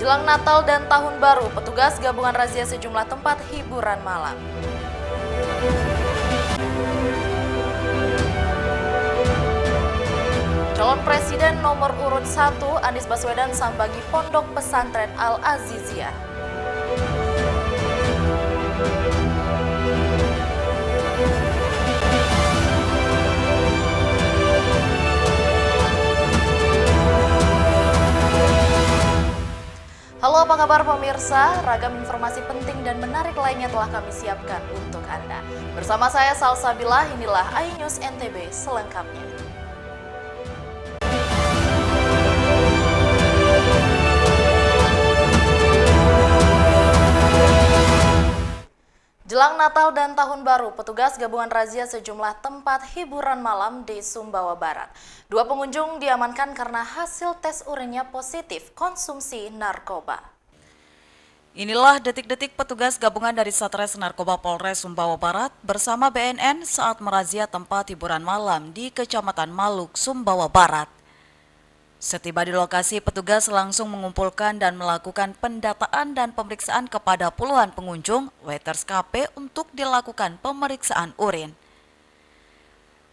Jelang Natal dan Tahun Baru, petugas gabungan razia sejumlah tempat hiburan malam. Calon Presiden nomor urut 1 Anies Baswedan sambangi Pondok Pesantren Al-Aziziyah. Halo, apa kabar pemirsa? Ragam informasi penting dan menarik lainnya telah kami siapkan untuk Anda. Bersama saya Salsabila, inilah iNews NTB selengkapnya. Jelang Natal dan Tahun Baru, petugas gabungan razia sejumlah tempat hiburan malam di Sumbawa Barat. 2 pengunjung diamankan karena hasil tes urinnya positif konsumsi narkoba. Inilah detik-detik petugas gabungan dari Satres Narkoba Polres Sumbawa Barat bersama BNN saat merazia tempat hiburan malam di Kecamatan Maluk, Sumbawa Barat. Setiba di lokasi, petugas langsung mengumpulkan dan melakukan pendataan dan pemeriksaan kepada puluhan pengunjung waiters cafe untuk dilakukan pemeriksaan urin.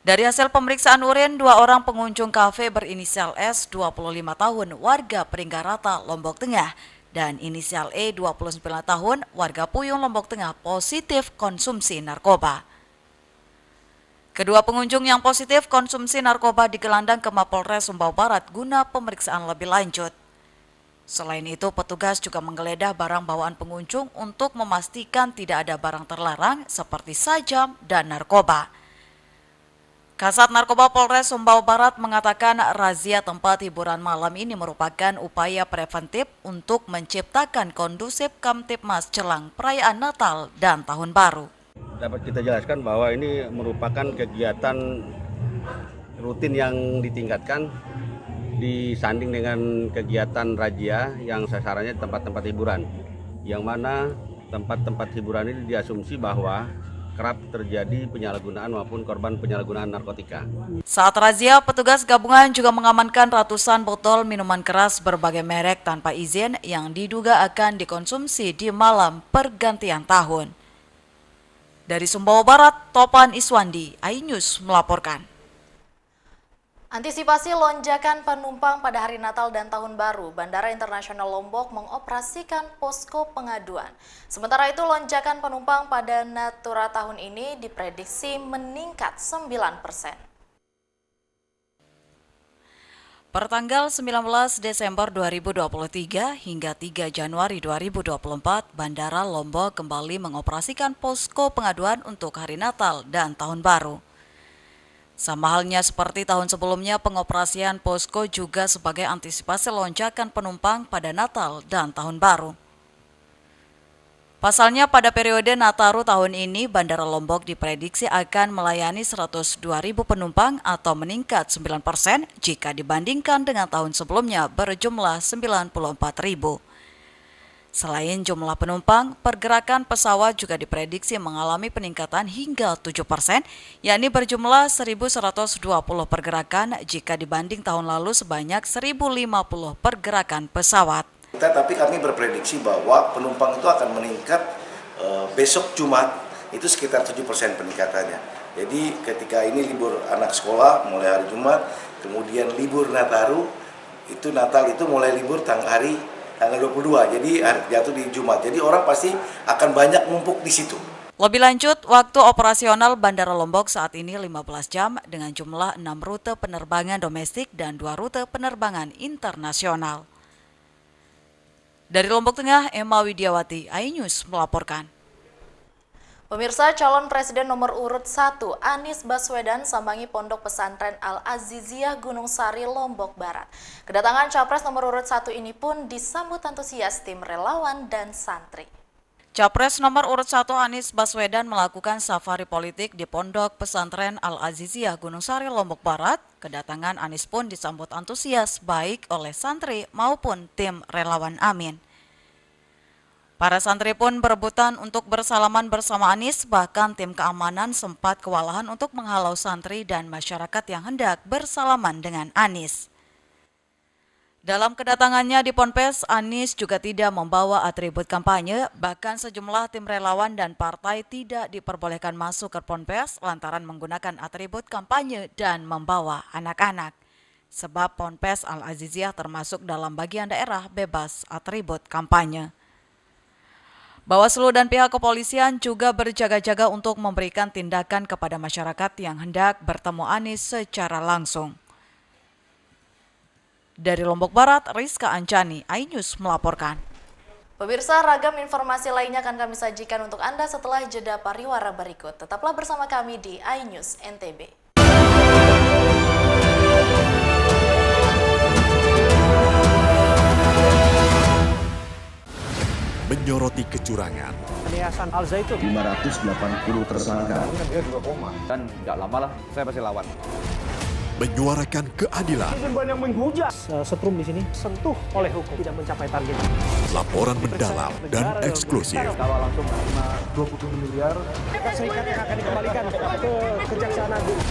Dari hasil pemeriksaan urin, 2 orang pengunjung kafe berinisial S, 25 tahun, warga Peringgarata, Lombok Tengah, dan inisial E, 29 tahun, warga Puyung, Lombok Tengah, positif konsumsi narkoba. Kedua pengunjung yang positif konsumsi narkoba digelandang ke Mapolres Sumbawa Barat guna pemeriksaan lebih lanjut. Selain itu, petugas juga menggeledah barang bawaan pengunjung untuk memastikan tidak ada barang terlarang seperti sajam dan narkoba. Kasat Narkoba Polres Sumbawa Barat mengatakan razia tempat hiburan malam ini merupakan upaya preventif untuk menciptakan kondusif Kamtibmas jelang perayaan Natal dan Tahun Baru. Dapat kita jelaskan bahwa ini merupakan kegiatan rutin yang ditingkatkan disanding dengan kegiatan razia yang sasarannya tempat-tempat hiburan, yang mana tempat-tempat hiburan ini diasumsi bahwa kerap terjadi penyalahgunaan maupun korban penyalahgunaan narkotika. Saat razia, petugas gabungan juga mengamankan ratusan botol minuman keras berbagai merek tanpa izin yang diduga akan dikonsumsi di malam pergantian tahun. Dari Sumbawa Barat, Topan Iswandi, iNews melaporkan. Antisipasi lonjakan penumpang pada hari Natal dan Tahun Baru, Bandara Internasional Lombok mengoperasikan posko pengaduan. Sementara itu, lonjakan penumpang pada Natura tahun ini diprediksi meningkat 9%. Pertanggal 19 Desember 2023 hingga 3 Januari 2024, Bandara Lombok kembali mengoperasikan posko pengaduan untuk hari Natal dan Tahun Baru. Sama halnya seperti tahun sebelumnya, pengoperasian posko juga sebagai antisipasi lonjakan penumpang pada Natal dan Tahun Baru. Pasalnya pada periode Nataru tahun ini, Bandara Lombok diprediksi akan melayani 102.000 penumpang atau meningkat 9% jika dibandingkan dengan tahun sebelumnya berjumlah 94.000. Selain jumlah penumpang, pergerakan pesawat juga diprediksi mengalami peningkatan hingga 7%, yakni berjumlah 1.120 pergerakan jika dibanding tahun lalu sebanyak 1.050 pergerakan pesawat. Tapi kami berprediksi bahwa penumpang itu akan meningkat besok Jumat itu sekitar 7% peningkatannya. Jadi ketika ini libur anak sekolah mulai hari Jumat, kemudian libur Nataru, itu Natal itu mulai libur tanggal 22, jadi jatuh di Jumat. Jadi orang pasti akan banyak numpuk di situ. Lebih lanjut, waktu operasional Bandara Lombok saat ini 15 jam dengan jumlah 6 rute penerbangan domestik dan 2 rute penerbangan internasional. Dari Lombok Tengah, Emma Widiawati, iNews melaporkan. Pemirsa, calon presiden nomor urut 1 Anies Baswedan sambangi Pondok Pesantren Al-Aziziyah Gunung Sari, Lombok Barat. Kedatangan capres nomor urut 1 ini pun disambut antusias tim relawan dan santri. Capres nomor urut 1 Anies Baswedan melakukan safari politik di Pondok Pesantren Al-Aziziyah Gunung Sari, Lombok Barat. Kedatangan Anies pun disambut antusias baik oleh santri maupun tim relawan Amin. Para santri pun berebutan untuk bersalaman bersama Anies, bahkan tim keamanan sempat kewalahan untuk menghalau santri dan masyarakat yang hendak bersalaman dengan Anies. Dalam kedatangannya di Ponpes, Anies juga tidak membawa atribut kampanye, bahkan sejumlah tim relawan dan partai tidak diperbolehkan masuk ke Ponpes lantaran menggunakan atribut kampanye dan membawa anak-anak. Sebab Ponpes Al-Aziziyah termasuk dalam bagian daerah bebas atribut kampanye. Bawaslu dan pihak kepolisian juga berjaga-jaga untuk memberikan tindakan kepada masyarakat yang hendak bertemu Anies secara langsung. Dari Lombok Barat, Rizka Ancani, iNews melaporkan. Pemirsa, ragam informasi lainnya akan kami sajikan untuk Anda setelah jeda pariwara berikut. Tetaplah bersama kami di iNews NTB. Menyoroti kecurangan. Yayasan Al Zaitun 580 tersangka. Dan nggak lama lah, saya pasti lawan. Menyuarakan keadilan. banyak menghujat. Setrum di sini sentuh oleh hukum, tidak mencapai target. Laporan mendalam dan eksklusif. Kalau langsung 20 miliar. Amerika Serikat yang akan dikembalikan ke Kejaksaan Agung.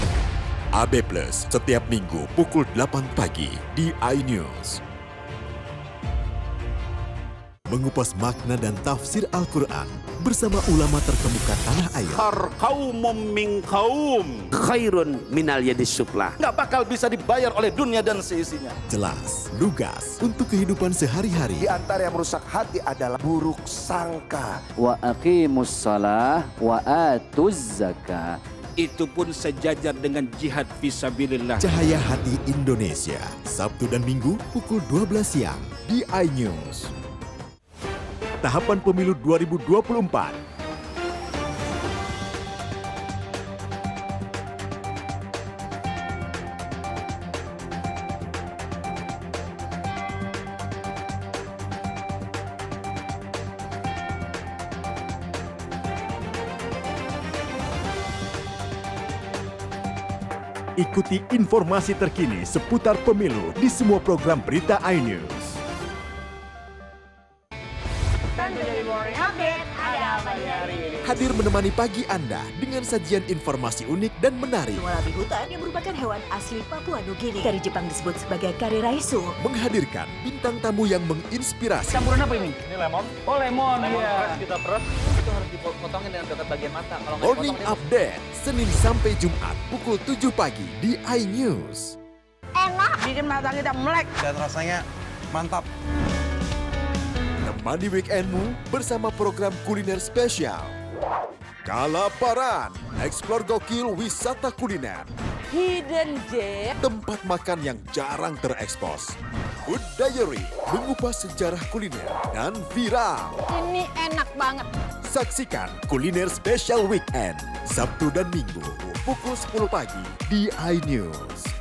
AB Plus setiap Minggu pukul 8 pagi di iNews. Mengupas makna dan tafsir Al-Quran bersama ulama terkemuka tanah air. Kaum min kaum khairun minal yadis suflah. Nggak bakal bisa dibayar oleh dunia dan seisinya. Jelas, lugas untuk kehidupan sehari-hari. Di antara yang merusak hati adalah buruk sangka. Wa aqimus shalah wa atuz zakah. Itu pun sejajar dengan jihad fisabilillah. Cahaya Hati Indonesia, Sabtu dan Minggu pukul 12 siang di iNews. Tahapan Pemilu 2024. Ikuti informasi terkini seputar pemilu di semua program berita iNews. Hadir menemani pagi Anda dengan sajian informasi unik dan menarik. Walabi hutan yang merupakan hewan asli Papua Nugini. Dari Jepang disebut sebagai kare raisu. Menghadirkan bintang tamu yang menginspirasi. Campuran apa ini? Ini lemon. Oh lemon, iya. Kita peras. Itu harus dipotongin dengan dekat bagian mata. Kalau nggak Morning dipotong, Update, Senin sampai Jumat pukul 7 pagi di iNews. Enak. Bikin mata kita melek. Dan rasanya mantap. Temani weekendmu bersama program kuliner spesial. Kalaparan, eksplor gokil wisata kuliner. Hidden gem. Tempat makan yang jarang terekspos. Food Diary, mengupas sejarah kuliner dan viral. Ini enak banget. Saksikan kuliner spesial weekend, Sabtu dan Minggu, pukul 10 pagi di iNews.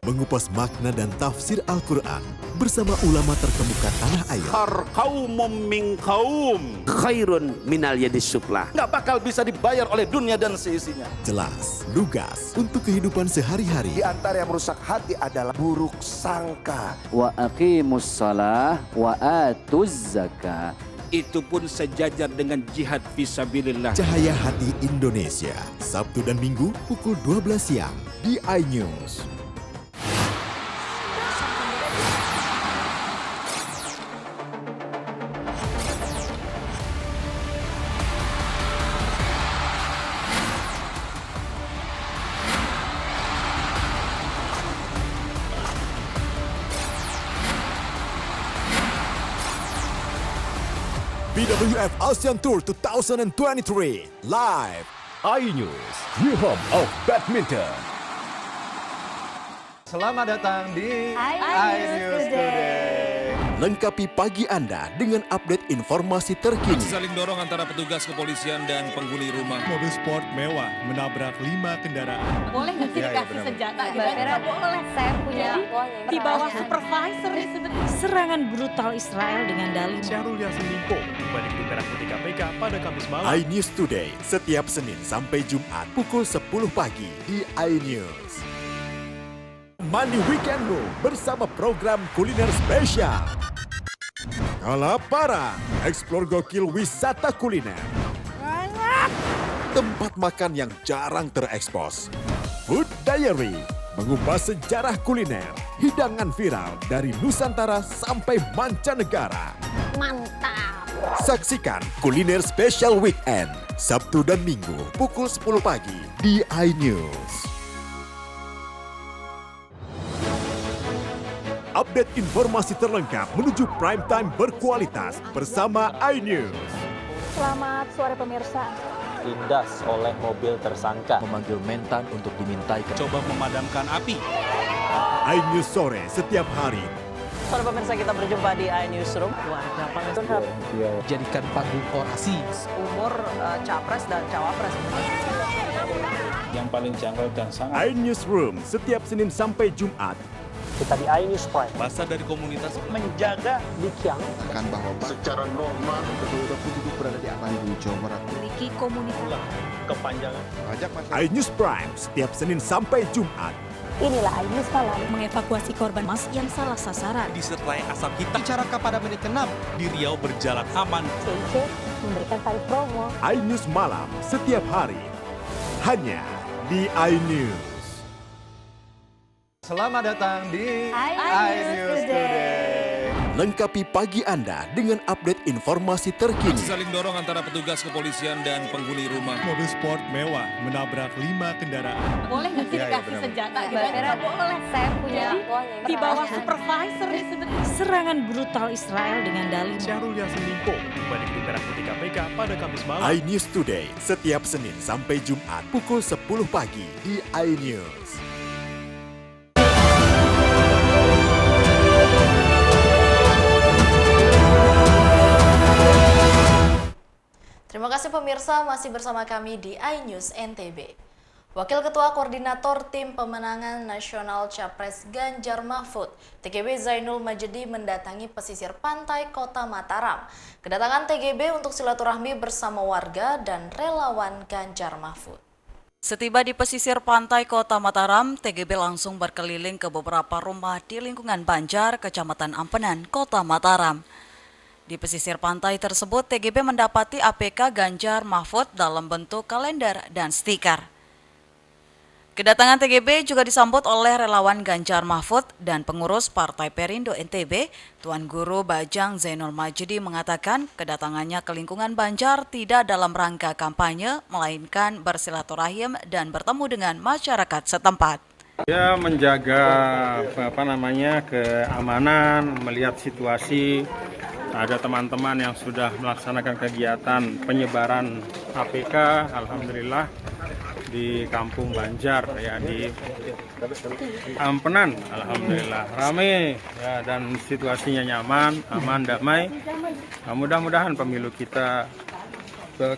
Mengupas makna dan tafsir Al-Quran bersama ulama terkemuka tanah air. Kaum min kaum khairun minal yadis suflah. Nggak bakal bisa dibayar oleh dunia dan seisinya. Jelas, lugas untuk kehidupan sehari-hari. Di antara yang merusak hati adalah buruk sangka. Wa aqimus shalah wa atuz zakah. Itu pun sejajar dengan jihad fisabilillah. Cahaya Hati Indonesia, Sabtu dan Minggu pukul 12 siang di iNews. BWF ASEAN Tour 2023 live iNews, new home of badminton. Selamat datang di iNews Today. Lengkapi pagi Anda dengan update informasi terkini. Saling dorong antara petugas kepolisian dan penghuni rumah. Mobil sport mewah menabrak 5 kendaraan. Boleh nggak sih dikasih senjata? Nggak boleh. Saya punya di bawah supervisor sebenarnya. Serangan brutal Israel dengan dalih Syahrul Yassin Limpo kembali ke Merah Putih KPK pada Kamis malam. iNews Today setiap Senin sampai Jumat pukul 10 pagi di iNews. Mandi weekendmu bersama program kuliner spesial. Kalaparan, eksplor gokil wisata kuliner. Tempat makan yang jarang terekspos. Food Diary, Mengupas sejarah kuliner, hidangan viral dari Nusantara sampai mancanegara. Mantap. Saksikan Kuliner Special Weekend, Sabtu dan Minggu pukul 10 pagi di iNews. Update informasi terlengkap menuju prime time berkualitas bersama iNews. Selamat sore pemirsa. Ditindas oleh mobil tersangka. Memanggil mentan untuk dimintai. Coba memadamkan api. iNews sore setiap hari. Sore pemirsa, kita berjumpa di iNewsroom. Warga Palestina Jadikan panggung orasi. umur capres dan cawapres. Yang paling janggal dan sangat. iNewsroom setiap Senin sampai Jumat. Kita di iNews Prime. Masa dari komunitas Menjaga Dikyang. Akan bahwa secara normal betul-betul penduduk berada di Bandung, Jawa Barat. Memiliki komunitas. Kepanjangan. Pajak iNews Prime setiap Senin sampai Jumat. Inilah iNews Malam. Mengevakuasi korban mas yang salah sasaran. disertai asap hitam. Bicara pada menit ke-6 di Riau berjalan aman. CIC memberikan tarif promo. iNews Malam setiap hari. Hanya di iNews. Selamat datang di iNews Today. Lengkapi pagi Anda dengan update informasi terkini. Saling dorong antara petugas kepolisian dan penghuni rumah. Mobil sport mewah menabrak 5 kendaraan. Boleh nggak sih dikasih senjata? Nggak boleh. Saya punya di bawah supervisor sebenarnya. Serangan brutal Israel dengan dalih. Syahrul Yassin Limpo tiba di Gedung Merah Putih KPK pada Kamis malam. iNews Today setiap Senin sampai Jumat pukul 10 pagi di iNews. Terima kasih pemirsa, masih bersama kami di iNews NTB. Wakil Ketua Koordinator Tim Pemenangan Nasional Capres Ganjar Mahfud, TGB Zainul Majdi mendatangi pesisir pantai Kota Mataram. Kedatangan TGB untuk silaturahmi bersama warga dan relawan Ganjar Mahfud. Setiba di pesisir pantai Kota Mataram, TGB langsung berkeliling ke beberapa rumah di lingkungan Banjar, Kecamatan Ampenan, Kota Mataram. Di pesisir pantai tersebut, TGB mendapati APK Ganjar Mahfud dalam bentuk kalender dan stiker. Kedatangan TGB juga disambut oleh relawan Ganjar Mahfud dan pengurus Partai Perindo NTB, Tuan Guru Bajang Zainul Majdi mengatakan kedatangannya ke lingkungan Banjar tidak dalam rangka kampanye, melainkan bersilaturahim dan bertemu dengan masyarakat setempat. Ya, menjaga keamanan, melihat situasi. Ada teman-teman yang sudah melaksanakan kegiatan penyebaran APK, alhamdulillah di Kampung Banjar ya, di Ampenan, alhamdulillah ramai ya, dan situasinya nyaman, aman, damai. Mudah-mudahan pemilu kita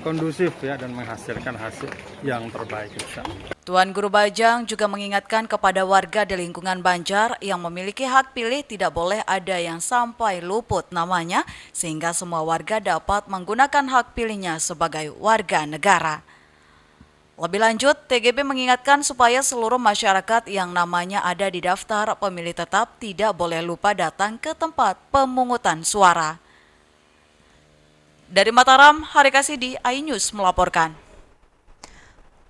kondusif ya dan menghasilkan hasil yang terbaik insyaallah. Tuan Guru Bajang juga mengingatkan kepada warga di lingkungan Banjar yang memiliki hak pilih tidak boleh ada yang sampai luput namanya sehingga semua warga dapat menggunakan hak pilihnya sebagai warga negara. Lebih lanjut, TGB mengingatkan supaya seluruh masyarakat yang namanya ada di daftar pemilih tetap tidak boleh lupa datang ke tempat pemungutan suara. Dari Mataram, Hari Kasidi, iNews melaporkan.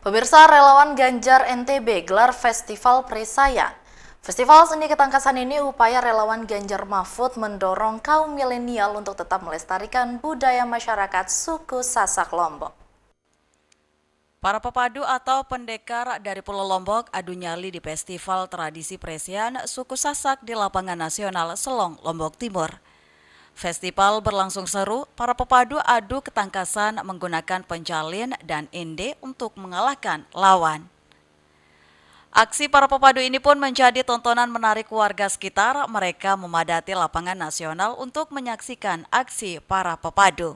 Pemirsa, relawan Ganjar NTB gelar Festival Presaya. Festival seni ketangkasan ini upaya relawan Ganjar Mahfud mendorong kaum milenial untuk tetap melestarikan budaya masyarakat suku Sasak Lombok. Para pepadu atau pendekar dari Pulau Lombok adu nyali di Festival Tradisi Presian suku Sasak di Lapangan Nasional Selong, Lombok Timur. Festival berlangsung seru, para pepadu adu ketangkasan menggunakan pencalin dan ende untuk mengalahkan lawan. Aksi para pepadu ini pun menjadi tontonan menarik warga sekitar. Mereka memadati Lapangan Nasional untuk menyaksikan aksi para pepadu.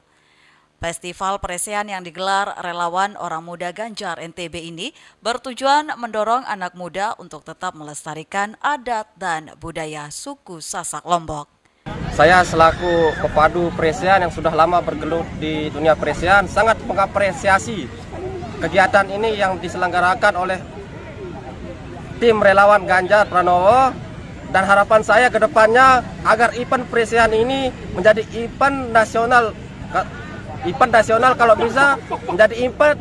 Festival Presian yang digelar relawan orang muda Ganjar NTB ini bertujuan mendorong anak muda untuk tetap melestarikan adat dan budaya suku Sasak Lombok. Saya selaku pepadu Presian yang sudah lama bergelut di dunia Presian sangat mengapresiasi kegiatan ini yang diselenggarakan oleh tim relawan Ganjar Pranowo, dan harapan saya ke depannya agar event Presian ini menjadi event nasional, kalau bisa menjadi event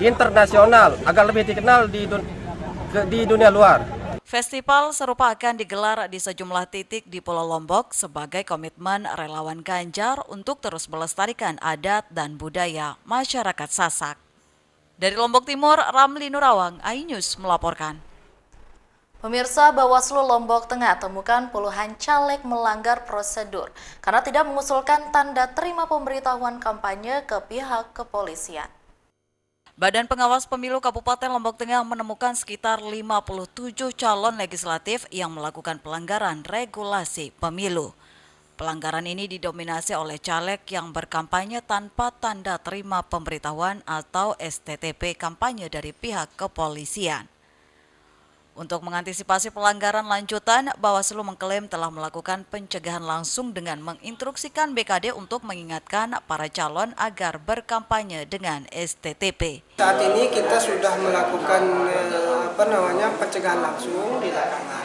internasional agar lebih dikenal di dunia luar. Festival serupa akan digelar di sejumlah titik di Pulau Lombok sebagai komitmen relawan Ganjar untuk terus melestarikan adat dan budaya masyarakat Sasak. Dari Lombok Timur, Ramli Nurawang, iNews melaporkan. Pemirsa, Bawaslu Lombok Tengah temukan puluhan caleg melanggar prosedur karena tidak mengusulkan tanda terima pemberitahuan kampanye ke pihak kepolisian. Badan Pengawas Pemilu Kabupaten Lombok Tengah menemukan sekitar 57 calon legislatif yang melakukan pelanggaran regulasi pemilu. Pelanggaran ini didominasi oleh caleg yang berkampanye tanpa tanda terima pemberitahuan atau STTP kampanye dari pihak kepolisian. Untuk mengantisipasi pelanggaran lanjutan, Bawaslu mengklaim telah melakukan pencegahan langsung dengan menginstruksikan BKD untuk mengingatkan para calon agar berkampanye dengan STTP. Saat ini kita sudah melakukan pencegahan langsung di lapangan.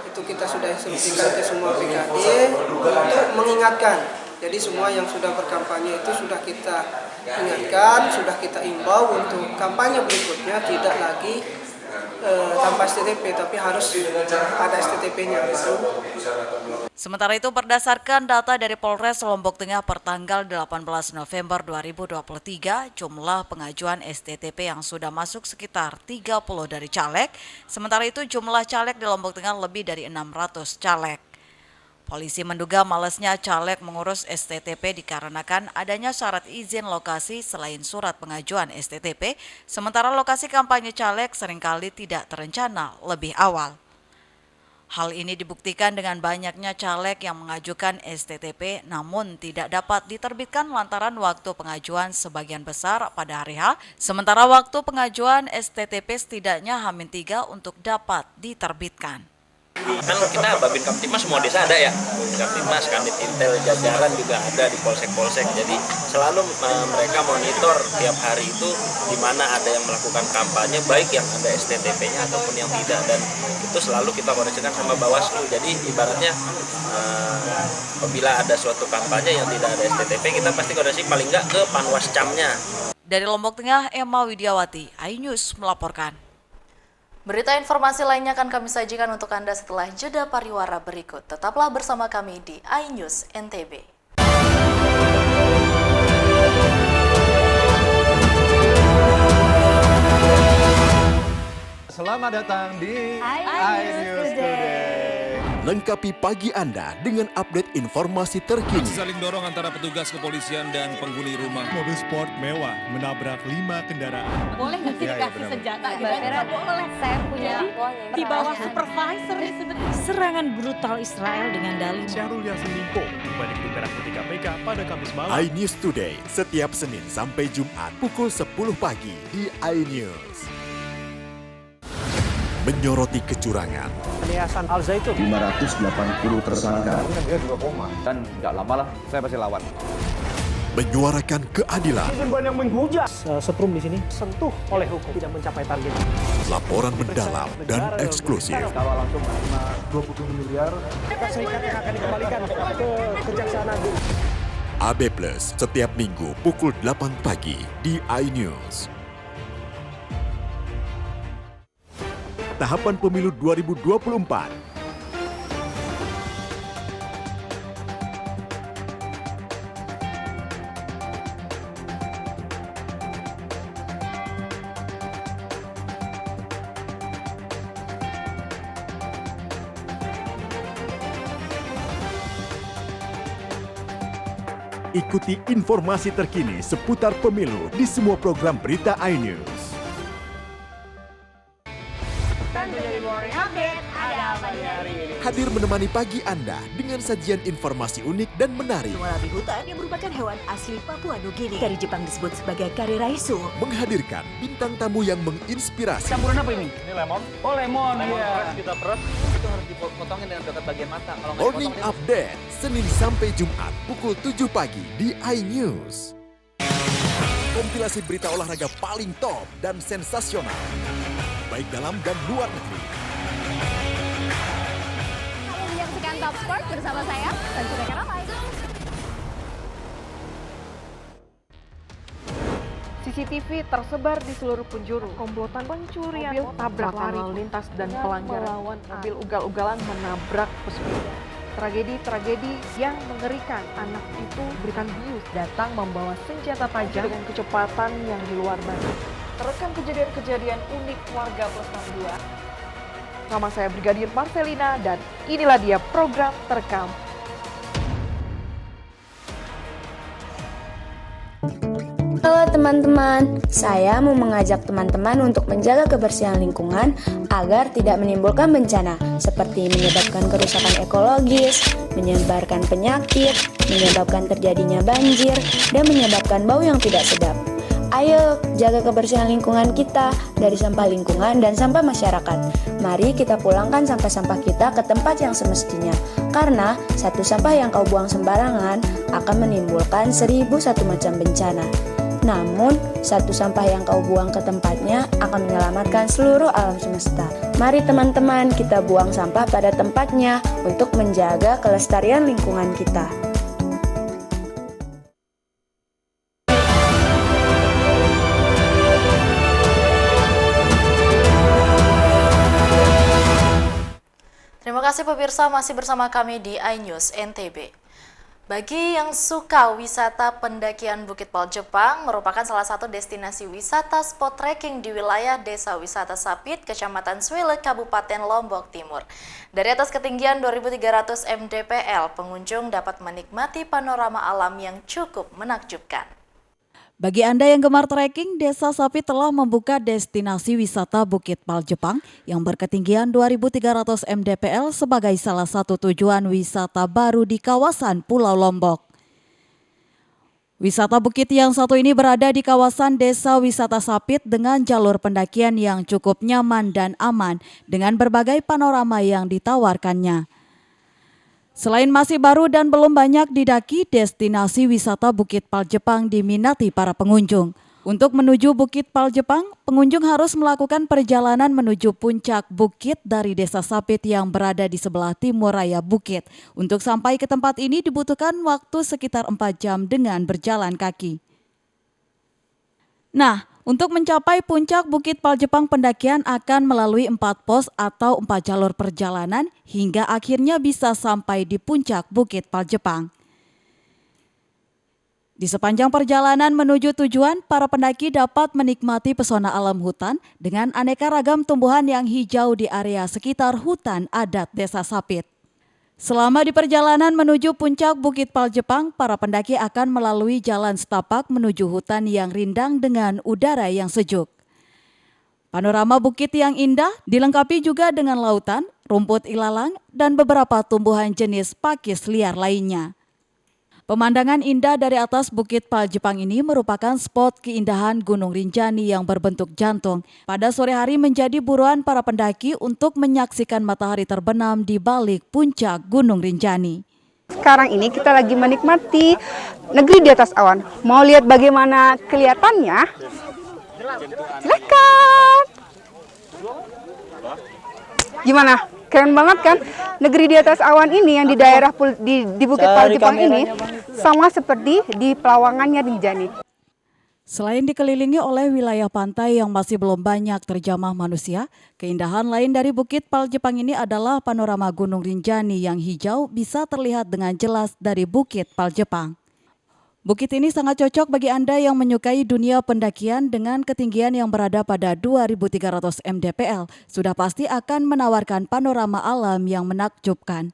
Itu kita sudah instruksikan ke semua BKD untuk mengingatkan. Jadi semua yang sudah berkampanye itu sudah kita ingatkan, sudah kita imbau untuk kampanye berikutnya tidak lagi tanpa STTP, tapi harus ada STTP-nya baru. Sementara itu, berdasarkan data dari Polres Lombok Tengah per tanggal 18 November 2023, jumlah pengajuan STTP yang sudah masuk sekitar 30 dari caleg, sementara itu jumlah caleg di Lombok Tengah lebih dari 600 caleg. Polisi menduga malasnya caleg mengurus STTP dikarenakan adanya syarat izin lokasi selain surat pengajuan STTP, sementara lokasi kampanye caleg seringkali tidak terencana lebih awal. Hal ini dibuktikan dengan banyaknya caleg yang mengajukan STTP namun tidak dapat diterbitkan lantaran waktu pengajuan sebagian besar pada hari H, sementara waktu pengajuan STTP setidaknya H-3 untuk dapat diterbitkan. Kan kita Babin Kamtipmas semua desa ada ya, Babin Kamtipmas, Kanit Intel, jajaran juga ada di polsek-polsek. Jadi selalu mereka monitor tiap hari itu di mana ada yang melakukan kampanye, baik yang ada STTP-nya ataupun yang tidak, dan itu selalu kita koordinasikan sama Bawaslu. Jadi ibaratnya apabila ada suatu kampanye yang tidak ada STTP, kita pasti koordinasi paling nggak ke Panwascamnya. Dari Lombok Tengah, Emma Widiawati, iNews melaporkan. Berita informasi lainnya akan kami sajikan untuk Anda setelah jeda pariwara berikut. Tetaplah bersama kami di iNews NTB. Selamat datang di iNews Today. Lengkapi pagi Anda dengan update informasi terkini. Saling dorong antara petugas kepolisian dan penghuni rumah. Mobil sport mewah menabrak 5 kendaraan. Boleh nggak sih dikasih senjata? Nggak boleh. Saya punya di bawah supervisor sebenarnya. Serangan brutal Israel dengan dalih Syahrul Yassin Limpo kembali ke Merah Putih KPK pada Kamis malam. iNews Today setiap Senin sampai Jumat pukul 10 pagi di iNews. Menyoroti kecurangan. Yayasan Al Zaitun 580 tersangka. Dia juga koma dan nggak lama lah saya pasti lawan. Menyuarakan keadilan. Korban yang menghujat. Setrum di sini sentuh oleh hukum tidak mencapai target. Laporan mendalam dan eksklusif. Kalau langsung 27 miliar. Serikat yang akan dikembalikan ke Kejaksaan Agung. AB Plus setiap Minggu pukul 8 pagi di iNews. Tahapan Pemilu 2024. Ikuti informasi terkini seputar pemilu di semua program berita iNews. Hadir menemani pagi Anda dengan sajian informasi unik dan menarik. Wallaby hutan yang merupakan hewan asli Papua Nugini. Dari Jepang disebut sebagai kare raisu. Menghadirkan bintang tamu yang menginspirasi. Campuran apa ini? Ini lemon. Oh lemon, iya. Kita peres, itu harus dipotongin dengan dekat bagian mata. Kalau Morning Update, Senin sampai Jumat pukul 7 pagi di iNews. Kompilasi berita olahraga paling top dan sensasional, baik dalam dan luar negeri. Top Sport bersama saya, Tanjung Karamai. CCTV tersebar di seluruh penjuru. Komplotan pencurian, mobil tabrak lari lalu lintas dan pelanggaran melawan mobil ugal-ugalan menabrak pesepeda. Tragedi-tragedi yang mengerikan. Anak itu berikan bius datang membawa senjata tajam dengan kecepatan yang di luar batas. Terekam kejadian-kejadian unik warga plus 62. Nama saya Brigadir Marcelina dan inilah dia program Terekam. Halo teman-teman, saya mau mengajak teman-teman untuk menjaga kebersihan lingkungan agar tidak menimbulkan bencana seperti menyebabkan kerusakan ekologis, menyebarkan penyakit, menyebabkan terjadinya banjir, dan menyebabkan bau yang tidak sedap. Ayo jaga kebersihan lingkungan kita dari sampah lingkungan dan sampah masyarakat. Mari kita pulangkan sampah-sampah kita ke tempat yang semestinya. Karena satu sampah yang kau buang sembarangan akan menimbulkan 1001 macam bencana. Namun, satu sampah yang kau buang ke tempatnya akan menyelamatkan seluruh alam semesta. Mari teman-teman kita buang sampah pada tempatnya untuk menjaga kelestarian lingkungan kita. Terima kasih pemirsa, masih bersama kami di iNews NTB. Bagi yang suka wisata pendakian Bukit Pal Jepang merupakan salah satu destinasi wisata spot trekking di wilayah Desa Wisata Sapit, Kecamatan Swile, Kabupaten Lombok Timur. Dari atas ketinggian 2.300 mdpl, pengunjung dapat menikmati panorama alam yang cukup menakjubkan. Bagi Anda yang gemar trekking, Desa Sapit telah membuka destinasi wisata Bukit Pal Jepang yang berketinggian 2.300 mdpl sebagai salah satu tujuan wisata baru di kawasan Pulau Lombok. Wisata bukit yang satu ini berada di kawasan Desa Wisata Sapit dengan jalur pendakian yang cukup nyaman dan aman dengan berbagai panorama yang ditawarkannya. Selain masih baru dan belum banyak didaki, destinasi wisata Bukit Pal Jepang diminati para pengunjung. Untuk menuju Bukit Pal Jepang, pengunjung harus melakukan perjalanan menuju puncak bukit dari Desa Sapit yang berada di sebelah timur raya bukit. Untuk sampai ke tempat ini dibutuhkan waktu sekitar 4 jam dengan berjalan kaki. Nah, untuk mencapai puncak Bukit Pal Jepang, pendakian akan melalui 4 pos atau 4 jalur perjalanan hingga akhirnya bisa sampai di puncak Bukit Pal Jepang. Di sepanjang perjalanan menuju tujuan, para pendaki dapat menikmati pesona alam hutan dengan aneka ragam tumbuhan yang hijau di area sekitar hutan adat Desa Sapit. Selama di perjalanan menuju puncak Bukit Pal Jepang, para pendaki akan melalui jalan setapak menuju hutan yang rindang dengan udara yang sejuk. Panorama bukit yang indah dilengkapi juga dengan lautan, rumput ilalang, dan beberapa tumbuhan jenis pakis liar lainnya. Pemandangan indah dari atas Bukit Pal Jepang ini merupakan spot keindahan Gunung Rinjani yang berbentuk jantung. Pada sore hari menjadi buruan para pendaki untuk menyaksikan matahari terbenam di balik puncak Gunung Rinjani. Sekarang ini kita lagi menikmati negeri di atas awan. Mau lihat bagaimana kelihatannya? Silakan. Gimana? Keren banget kan? Negeri di atas awan ini yang di daerah di Bukit Pal Jepang ini sama seperti di pelawangannya Rinjani. Selain dikelilingi oleh wilayah pantai yang masih belum banyak terjamah manusia, keindahan lain dari Bukit Pal Jepang ini adalah panorama Gunung Rinjani yang hijau bisa terlihat dengan jelas dari Bukit Pal Jepang. Bukit ini sangat cocok bagi Anda yang menyukai dunia pendakian dengan ketinggian yang berada pada 2.300 mdpl. Sudah pasti akan menawarkan panorama alam yang menakjubkan.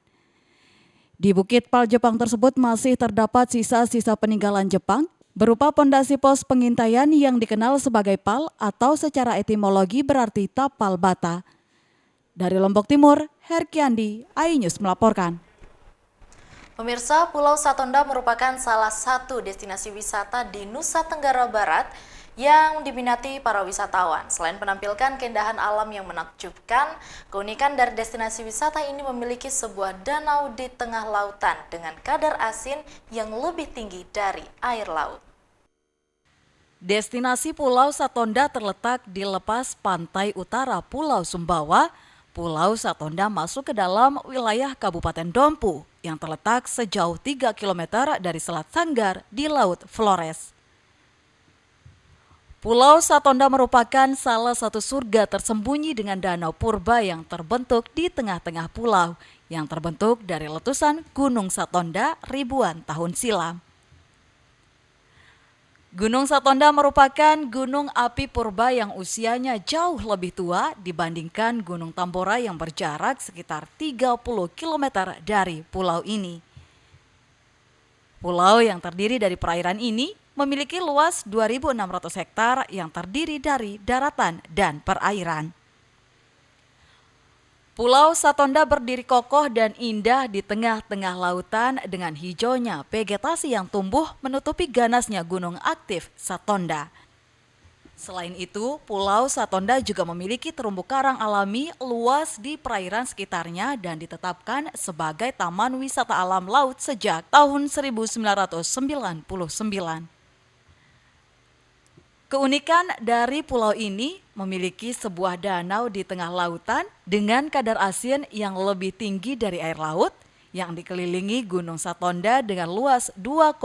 Di Bukit Pal Jepang tersebut masih terdapat sisa-sisa peninggalan Jepang berupa pondasi pos pengintaian yang dikenal sebagai pal atau secara etimologi berarti tapal bata. Dari Lombok Timur, Herkiandi, iNews melaporkan. Pemirsa, Pulau Satonda merupakan salah satu destinasi wisata di Nusa Tenggara Barat yang diminati para wisatawan. Selain menampilkan keindahan alam yang menakjubkan, keunikan dari destinasi wisata ini memiliki sebuah danau di tengah lautan dengan kadar asin yang lebih tinggi dari air laut. Destinasi Pulau Satonda terletak di lepas pantai utara Pulau Sumbawa. Pulau Satonda masuk ke dalam wilayah Kabupaten Dompu yang terletak sejauh 3 km dari Selat Sanggar di Laut Flores. Pulau Satonda merupakan salah satu surga tersembunyi dengan danau purba yang terbentuk di tengah-tengah pulau, yang terbentuk dari letusan Gunung Satonda ribuan tahun silam. Gunung Satonda merupakan gunung api purba yang usianya jauh lebih tua dibandingkan Gunung Tambora yang berjarak sekitar 30 km dari pulau ini. Pulau yang terdiri dari perairan ini memiliki luas 2.600 hektar yang terdiri dari daratan dan perairan. Pulau Satonda berdiri kokoh dan indah di tengah-tengah lautan dengan hijaunya vegetasi yang tumbuh menutupi ganasnya gunung aktif Satonda. Selain itu, Pulau Satonda juga memiliki terumbu karang alami luas di perairan sekitarnya dan ditetapkan sebagai Taman Wisata Alam Laut sejak tahun 1999. Keunikan dari pulau ini memiliki sebuah danau di tengah lautan dengan kadar asin yang lebih tinggi dari air laut yang dikelilingi Gunung Satonda dengan luas 2,5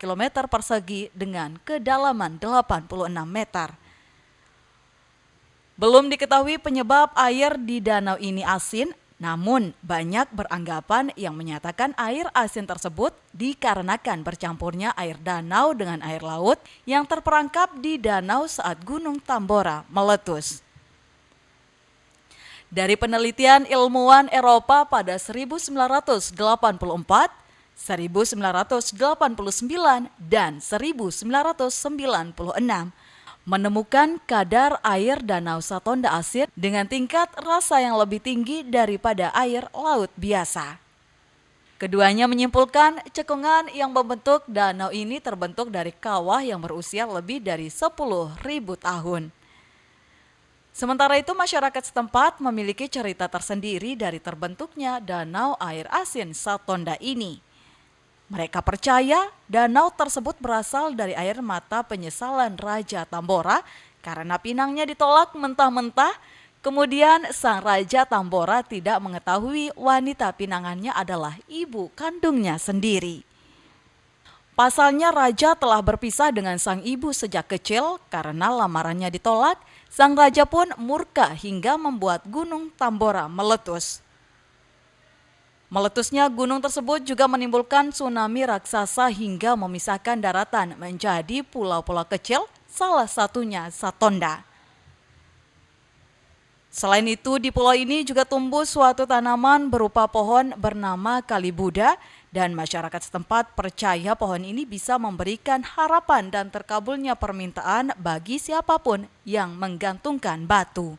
km persegi dengan kedalaman 86 meter. Belum diketahui penyebab air di danau ini asin, namun banyak beranggapan yang menyatakan air asin tersebut dikarenakan bercampurnya air danau dengan air laut yang terperangkap di danau saat Gunung Tambora meletus. Dari penelitian ilmuwan Eropa pada 1984, 1989, dan 1996, menemukan kadar air danau Satonda asin dengan tingkat rasa yang lebih tinggi daripada air laut biasa. Keduanya menyimpulkan cekungan yang membentuk danau ini terbentuk dari kawah yang berusia lebih dari 10.000 tahun. Sementara itu, masyarakat setempat memiliki cerita tersendiri dari terbentuknya danau air asin Satonda ini. Mereka percaya danau tersebut berasal dari air mata penyesalan Raja Tambora karena pinangnya ditolak mentah-mentah. Kemudian sang Raja Tambora tidak mengetahui wanita pinangannya adalah ibu kandungnya sendiri. Pasalnya Raja telah berpisah dengan sang ibu sejak kecil karena lamarannya ditolak. Sang Raja pun murka hingga membuat Gunung Tambora meletus. Meletusnya gunung tersebut juga menimbulkan tsunami raksasa hingga memisahkan daratan menjadi pulau-pulau kecil, salah satunya Satonda. Selain itu, di pulau ini juga tumbuh suatu tanaman berupa pohon bernama Kalibuda dan masyarakat setempat percaya pohon ini bisa memberikan harapan dan terkabulnya permintaan bagi siapapun yang menggantungkan batu.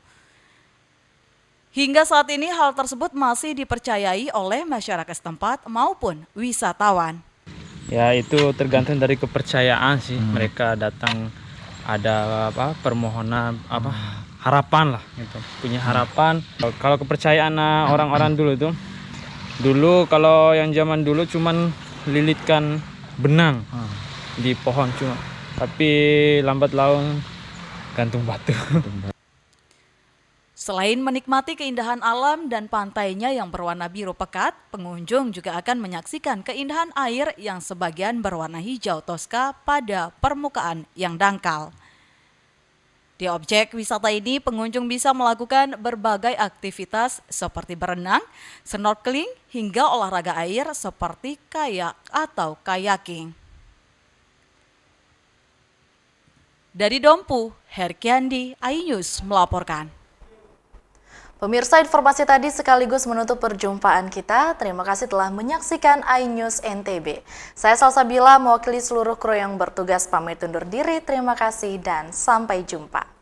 Hingga saat ini hal tersebut masih dipercayai oleh masyarakat setempat maupun wisatawan. Ya, itu tergantung dari kepercayaan sih. Mereka datang ada permohonan harapan lah gitu. Punya harapan. Kalau kepercayaan orang-orang dulu itu, dulu kalau yang zaman dulu cuman lilitkan benang di pohon cuma. Tapi lambat laun gantung batu. Selain menikmati keindahan alam dan pantainya yang berwarna biru pekat, pengunjung juga akan menyaksikan keindahan air yang sebagian berwarna hijau toska pada permukaan yang dangkal. Di objek wisata ini, pengunjung bisa melakukan berbagai aktivitas seperti berenang, snorkeling, hingga olahraga air seperti kayak atau kayaking. Dari Dompu, Herkiandi, iNews melaporkan. Pemirsa, informasi tadi sekaligus menutup perjumpaan kita. Terima kasih telah menyaksikan iNews NTB. Saya Salsabila mewakili seluruh kru yang bertugas pamit undur diri. Terima kasih dan sampai jumpa.